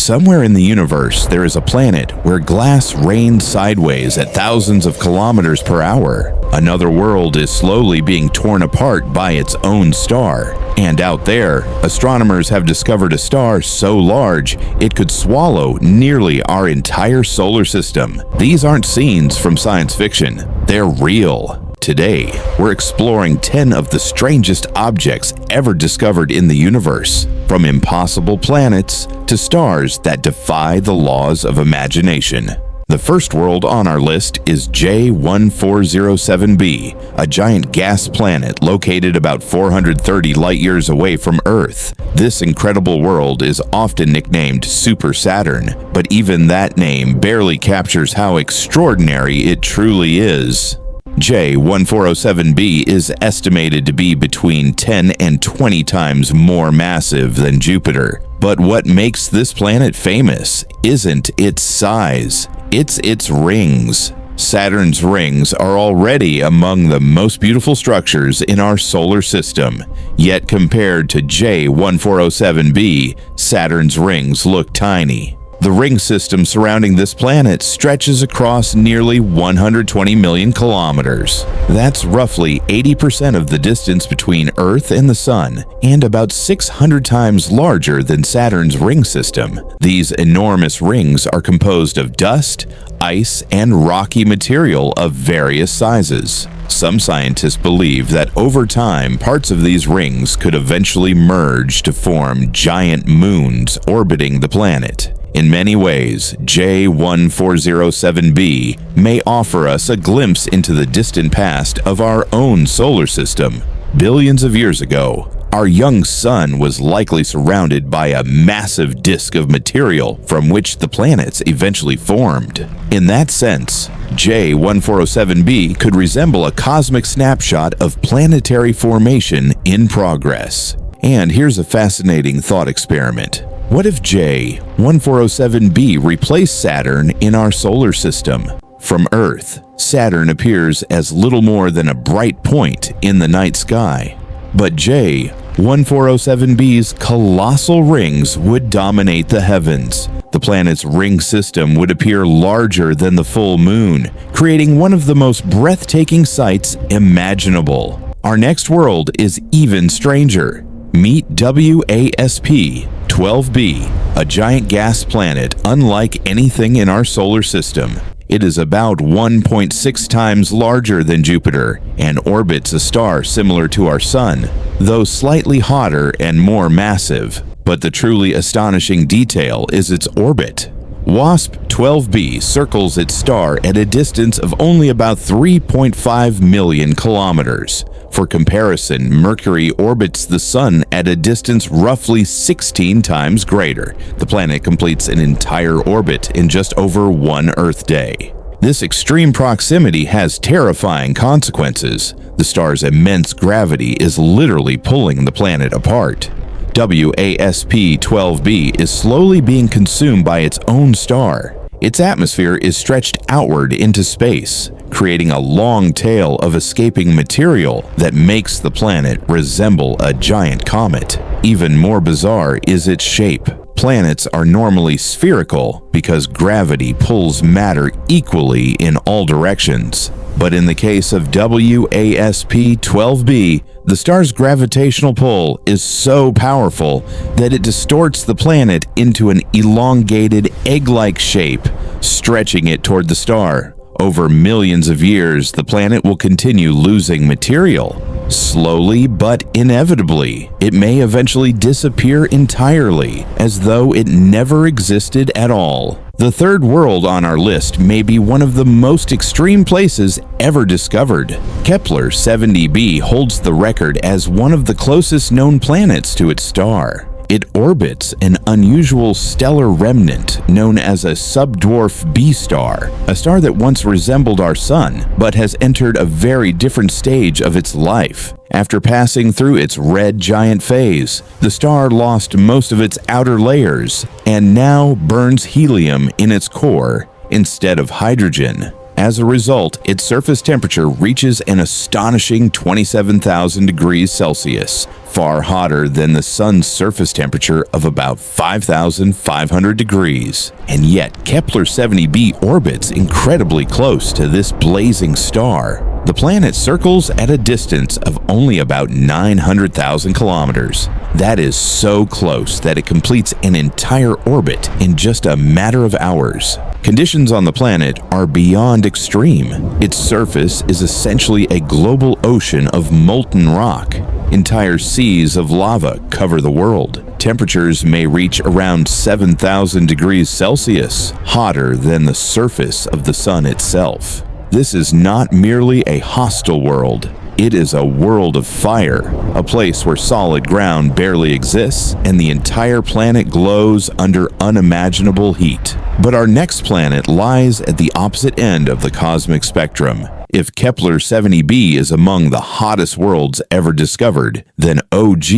Somewhere in the universe, there is a planet where glass rains sideways at thousands of kilometers per hour. Another world is slowly being torn apart by its own star. And out there, astronomers have discovered a star so large it could swallow nearly our entire solar system. These aren't scenes from science fiction, they're real. Today, we're exploring 10 of the strangest objects ever discovered in the universe, from impossible planets to stars that defy the laws of imagination. The first world on our list is J1407b, a giant gas planet located about 430 light-years away from Earth. This incredible world is often nicknamed Super Saturn, but even that name barely captures how extraordinary it truly is. J1407b is estimated to be between 10 and 20 times more massive than Jupiter. But what makes this planet famous isn't its size, it's its rings. Saturn's rings are already among the most beautiful structures in our solar system. Yet compared to J1407b, Saturn's rings look tiny. The ring system surrounding this planet stretches across nearly 120 million kilometers. That's roughly 80% of the distance between Earth and the Sun, and about 600 times larger than Saturn's ring system. These enormous rings are composed of dust, ice, and rocky material of various sizes. Some scientists believe that over time, parts of these rings could eventually merge to form giant moons orbiting the planet. In many ways, J1407b may offer us a glimpse into the distant past of our own solar system. Billions of years ago, our young sun was likely surrounded by a massive disk of material from which the planets eventually formed. In that sense, J1407b could resemble a cosmic snapshot of planetary formation in progress. And here's a fascinating thought experiment. What if J1407b replaced Saturn in our solar system? From Earth, Saturn appears as little more than a bright point in the night sky. But J1407b's colossal rings would dominate the heavens. The planet's ring system would appear larger than the full moon, creating one of the most breathtaking sights imaginable. Our next world is even stranger. Meet WASP-12b, a giant gas planet unlike anything in our solar system. It is about 1.6 times larger than Jupiter and orbits a star similar to our Sun, though slightly hotter and more massive. But the truly astonishing detail is its orbit. WASP-12b circles its star at a distance of only about 3.5 million kilometers. For comparison, Mercury orbits the Sun at a distance roughly 16 times greater. The planet completes an entire orbit in just over one Earth day. This extreme proximity has terrifying consequences. The star's immense gravity is literally pulling the planet apart. WASP-12b is slowly being consumed by its own star. Its atmosphere is stretched outward into space, creating a long tail of escaping material that makes the planet resemble a giant comet. Even more bizarre is its shape. Planets are normally spherical because gravity pulls matter equally in all directions. But in the case of WASP-12b, the star's gravitational pull is so powerful that it distorts the planet into an elongated egg-like shape, stretching it toward the star. Over millions of years, the planet will continue losing material. Slowly but inevitably, it may eventually disappear entirely, as though it never existed at all. The third world on our list may be one of the most extreme places ever discovered. Kepler 70b holds the record as one of the closest known planets to its star. It orbits an unusual stellar remnant known as a subdwarf B star, a star that once resembled our Sun, but has entered a very different stage of its life. After passing through its red giant phase, the star lost most of its outer layers and now burns helium in its core instead of hydrogen. As a result, its surface temperature reaches an astonishing 27,000 degrees Celsius, far hotter than the sun's surface temperature of about 5,500 degrees. And yet, Kepler 70b orbits incredibly close to this blazing star. The planet circles at a distance of only about 900,000 kilometers. That is so close that it completes an entire orbit in just a matter of hours. Conditions on the planet are beyond extreme. Its surface is essentially a global ocean of molten rock. Entire seas of lava cover the world. Temperatures may reach around 7,000 degrees Celsius, hotter than the surface of the sun itself. This is not merely a hostile world. It is a world of fire, a place where solid ground barely exists and the entire planet glows under unimaginable heat. But our next planet lies at the opposite end of the cosmic spectrum. If Kepler 70b is among the hottest worlds ever discovered, then OG,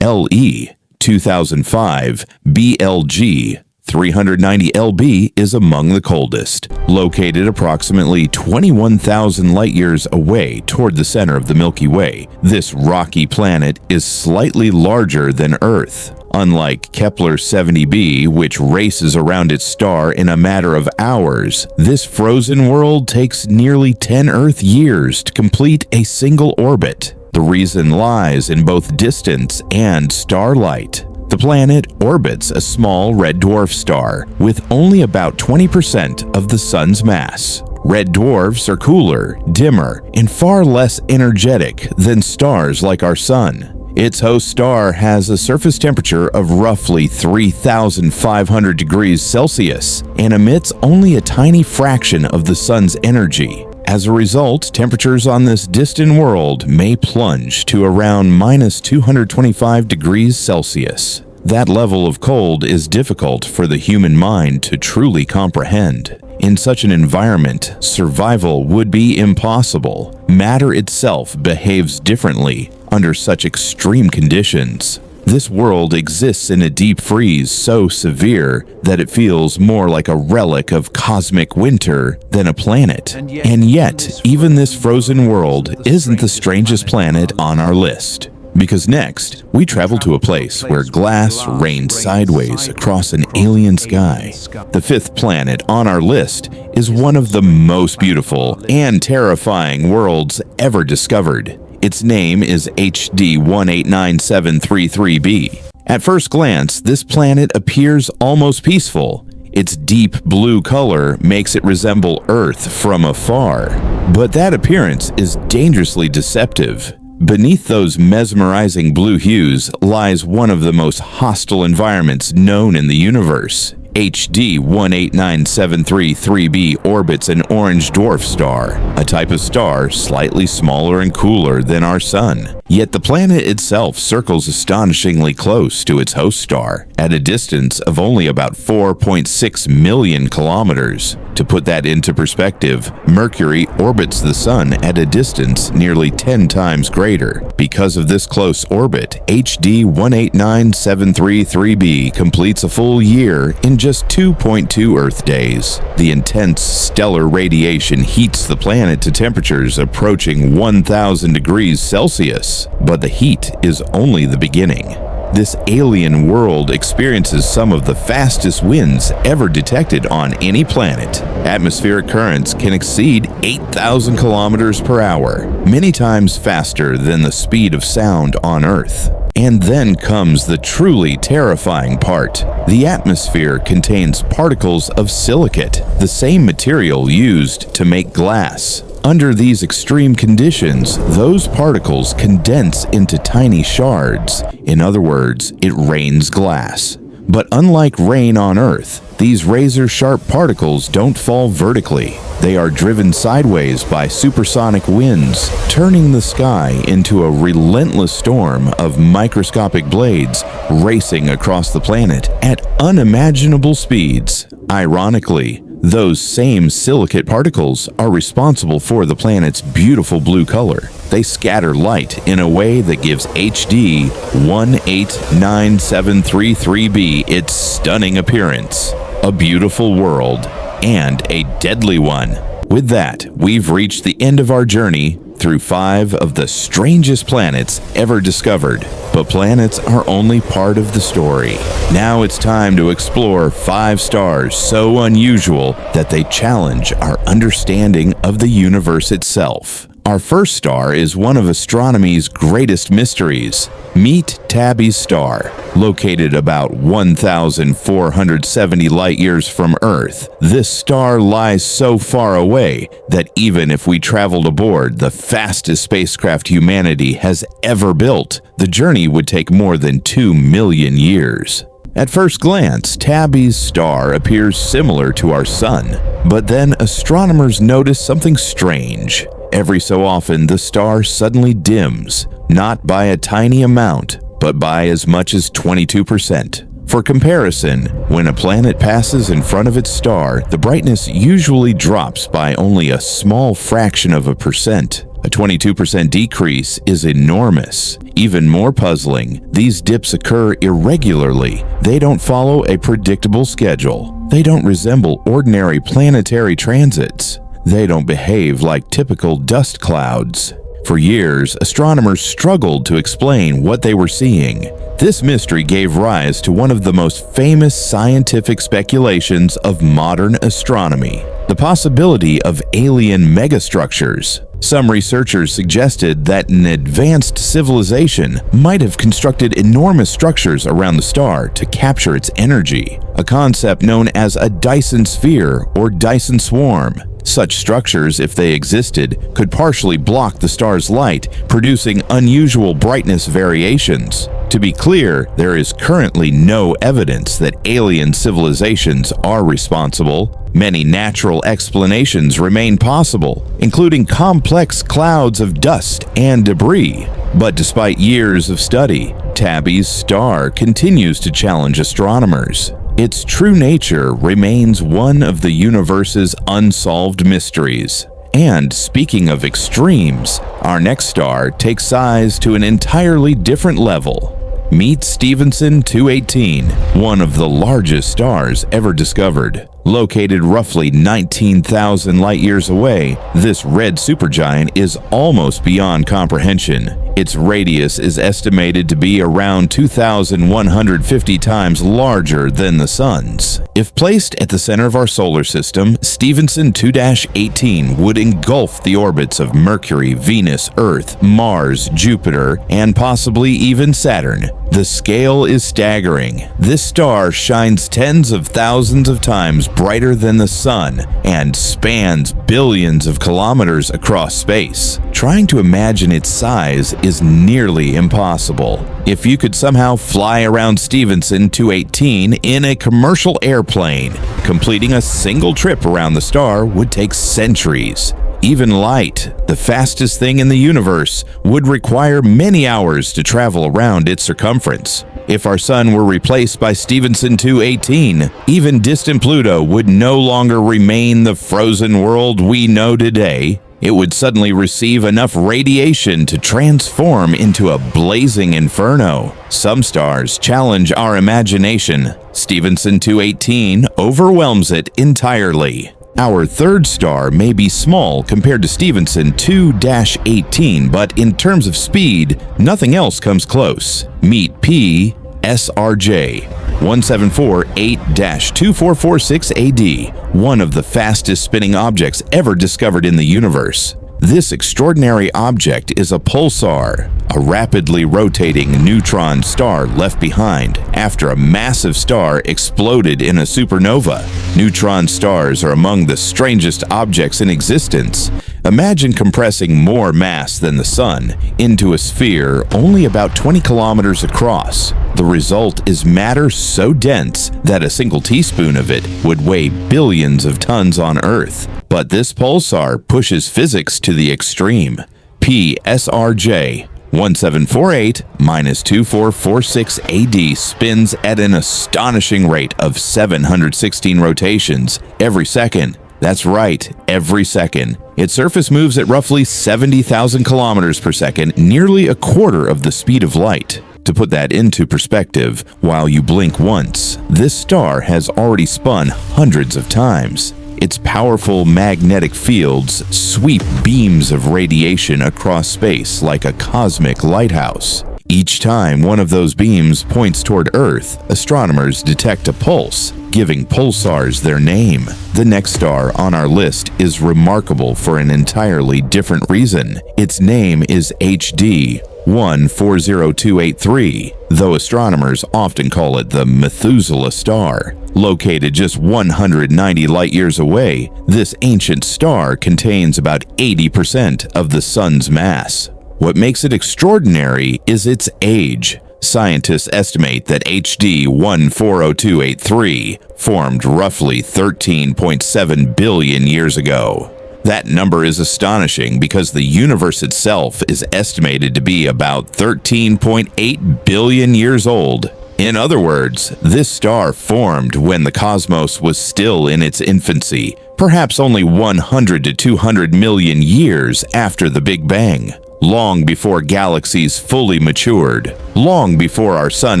LE, 2005, BLG, 390 LB is among the coldest, located approximately 21,000 light-years away toward the center of the Milky Way. This rocky planet is slightly larger than Earth. Unlike Kepler 70b, which races around its star in a matter of hours, this frozen world takes nearly 10 Earth years to complete a single orbit. The reason lies in both distance and starlight. The planet orbits a small red dwarf star with only about 20% of the sun's mass. Red dwarfs are cooler, dimmer, and far less energetic than stars like our sun. Its host star has a surface temperature of roughly 3,500 degrees Celsius and emits only a tiny fraction of the sun's energy. As a result, temperatures on this distant world may plunge to around minus 225 degrees Celsius. That level of cold is difficult for the human mind to truly comprehend. In such an environment, survival would be impossible. Matter itself behaves differently under such extreme conditions. This world exists in a deep freeze so severe that it feels more like a relic of cosmic winter than a planet. And yet, even this frozen world isn't the strangest planet on our list. Because next, we travel to a place where glass rains sideways across an alien sky. The fifth planet on our list is one of the most beautiful and terrifying worlds ever discovered. Its name is HD 189733b. At first glance, this planet appears almost peaceful. Its deep blue color makes it resemble Earth from afar. But that appearance is dangerously deceptive. Beneath those mesmerizing blue hues lies one of the most hostile environments known in the universe. HD 189733b orbits an orange dwarf star, a type of star slightly smaller and cooler than our sun. Yet the planet itself circles astonishingly close to its host star, at a distance of only about 4.6 million kilometers. To put that into perspective, Mercury orbits the Sun at a distance nearly 10 times greater. Because of this close orbit, HD 189733b completes a full year in just 2.2 Earth days. The intense stellar radiation heats the planet to temperatures approaching 1,000 degrees Celsius, but the heat is only the beginning. This alien world experiences some of the fastest winds ever detected on any planet. Atmospheric currents can exceed 8,000 kilometers per hour, many times faster than the speed of sound on Earth. And then comes the truly terrifying part. The atmosphere contains particles of silicate, the same material used to make glass. Under these extreme conditions, those particles condense into tiny shards. In other words, it rains glass. But unlike rain on Earth, these razor-sharp particles don't fall vertically. They are driven sideways by supersonic winds, turning the sky into a relentless storm of microscopic blades racing across the planet at unimaginable speeds. Ironically, those same silicate particles are responsible for the planet's beautiful blue color. They scatter light in a way that gives HD 189733b its stunning appearance. A beautiful world, and a deadly one. With that, we've reached the end of our journey through 5 of the strangest planets ever discovered. But planets are only part of the story. Now it's time to explore 5 stars so unusual that they challenge our understanding of the universe itself. Our first star is one of astronomy's greatest mysteries. Meet Tabby's star. Located about 1,470 light-years from Earth, this star lies so far away that even if we traveled aboard the fastest spacecraft humanity has ever built, the journey would take more than 2 million years. At first glance, Tabby's star appears similar to our Sun, but then astronomers notice something strange. Every so often, the star suddenly dims, not by a tiny amount, but by as much as 22%. For comparison, when a planet passes in front of its star, the brightness usually drops by only a small fraction of a percent. A 22% decrease is enormous. Even more puzzling, these dips occur irregularly. They don't follow a predictable schedule. They don't resemble ordinary planetary transits. They don't behave like typical dust clouds. For years, astronomers struggled to explain what they were seeing. This mystery gave rise to one of the most famous scientific speculations of modern astronomy: the possibility of alien megastructures. Some researchers suggested that an advanced civilization might have constructed enormous structures around the star to capture its energy, a concept known as a Dyson sphere or Dyson swarm. Such structures, if they existed, could partially block the star's light, producing unusual brightness variations. To be clear, there is currently no evidence that alien civilizations are responsible. Many natural explanations remain possible, including complex clouds of dust and debris. But despite years of study, Tabby's star continues to challenge astronomers. Its true nature remains one of the universe's unsolved mysteries. And speaking of extremes, our next star takes size to an entirely different level. Meet Stephenson 218, one of the largest stars ever discovered. Located roughly 19,000 light-years away, this red supergiant is almost beyond comprehension. Its radius is estimated to be around 2,150 times larger than the Sun's. If placed at the center of our solar system, Stephenson 2-18 would engulf the orbits of Mercury, Venus, Earth, Mars, Jupiter, and possibly even Saturn. The scale is staggering. This star shines tens of thousands of times brighter than the Sun and spans billions of kilometers across space. Trying to imagine its size is nearly impossible. If you could somehow fly around Stephenson 218 in a commercial airplane, completing a single trip around the star would take centuries. Even light, the fastest thing in the universe, would require many hours to travel around its circumference. If our Sun were replaced by Stephenson 218, even distant Pluto would no longer remain the frozen world we know today. It would suddenly receive enough radiation to transform into a blazing inferno. Some stars challenge our imagination. Stephenson 218 overwhelms it entirely. Our third star may be small compared to Stephenson 2-18, but in terms of speed, nothing else comes close. Meet P-SRJ 1748-2446 AD, one of the fastest spinning objects ever discovered in the universe. This extraordinary object is a pulsar, a rapidly rotating neutron star left behind after a massive star exploded in a supernova. Neutron stars are among the strangest objects in existence. Imagine compressing more mass than the Sun into a sphere only about 20 kilometers across. The result is matter so dense that a single teaspoon of it would weigh billions of tons on Earth. But this pulsar pushes physics to the extreme. P-SRJ 1748-2446 AD spins at an astonishing rate of 716 rotations every second. That's right, every second. Its surface moves at roughly 70,000 kilometers per second, nearly a quarter of the speed of light. To put that into perspective, while you blink once, this star has already spun hundreds of times. Its powerful magnetic fields sweep beams of radiation across space like a cosmic lighthouse. Each time one of those beams points toward Earth, astronomers detect a pulse, giving pulsars their name. The next star on our list is remarkable for an entirely different reason. Its name is HD 140283, though astronomers often call it the Methuselah star. Located just 190 light-years away, this ancient star contains about 80% of the Sun's mass. What makes it extraordinary is its age. Scientists estimate that HD 140283 formed roughly 13.7 billion years ago. That number is astonishing because the universe itself is estimated to be about 13.8 billion years old. In other words, this star formed when the cosmos was still in its infancy, perhaps only 100 to 200 million years after the Big Bang. Long before galaxies fully matured, long before our sun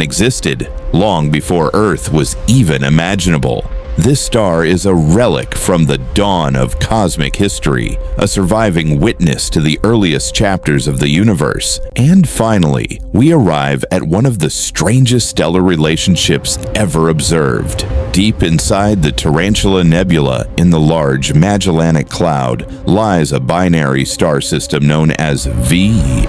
existed, long before Earth was even imaginable. This star is a relic from the dawn of cosmic history, a surviving witness to the earliest chapters of the universe. And finally, we arrive at one of the strangest stellar relationships ever observed. Deep inside the Tarantula Nebula in the large Magellanic Cloud lies a binary star system known as VFTS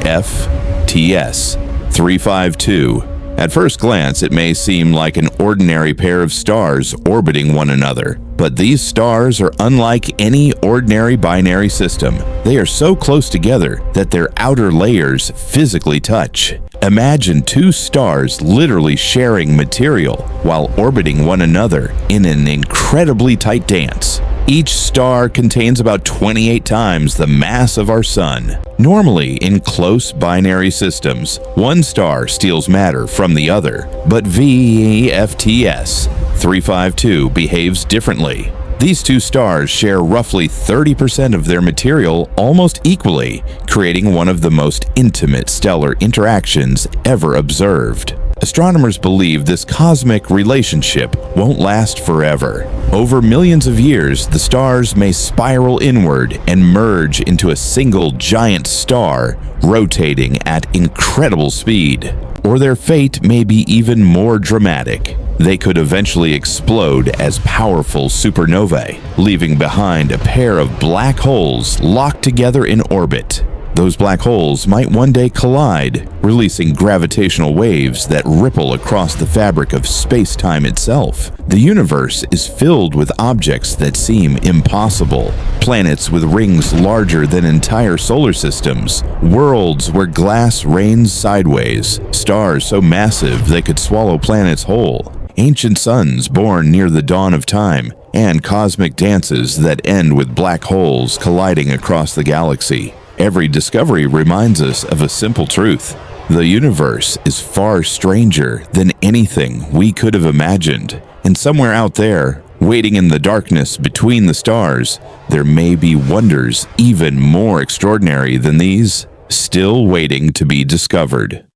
352. At first glance, it may seem like an ordinary pair of stars orbiting one another, but these stars are unlike any ordinary binary system. They are so close together that their outer layers physically touch. Imagine two stars literally sharing material while orbiting one another in an incredibly tight dance. Each star contains about 28 times the mass of our Sun. Normally, in close binary systems, one star steals matter from the other, but VFTS 352 behaves differently. These two stars share roughly 30% of their material almost equally, creating one of the most intimate stellar interactions ever observed. Astronomers believe this cosmic relationship won't last forever. Over millions of years, the stars may spiral inward and merge into a single giant star, rotating at incredible speed. Or their fate may be even more dramatic. They could eventually explode as powerful supernovae, leaving behind a pair of black holes locked together in orbit. Those black holes might one day collide, releasing gravitational waves that ripple across the fabric of space-time itself. The universe is filled with objects that seem impossible. Planets with rings larger than entire solar systems, worlds where glass rains sideways, stars so massive they could swallow planets whole, ancient suns born near the dawn of time, and cosmic dances that end with black holes colliding across the galaxy. Every discovery reminds us of a simple truth. The universe is far stranger than anything we could have imagined. And somewhere out there, waiting in the darkness between the stars, there may be wonders even more extraordinary than these, still waiting to be discovered.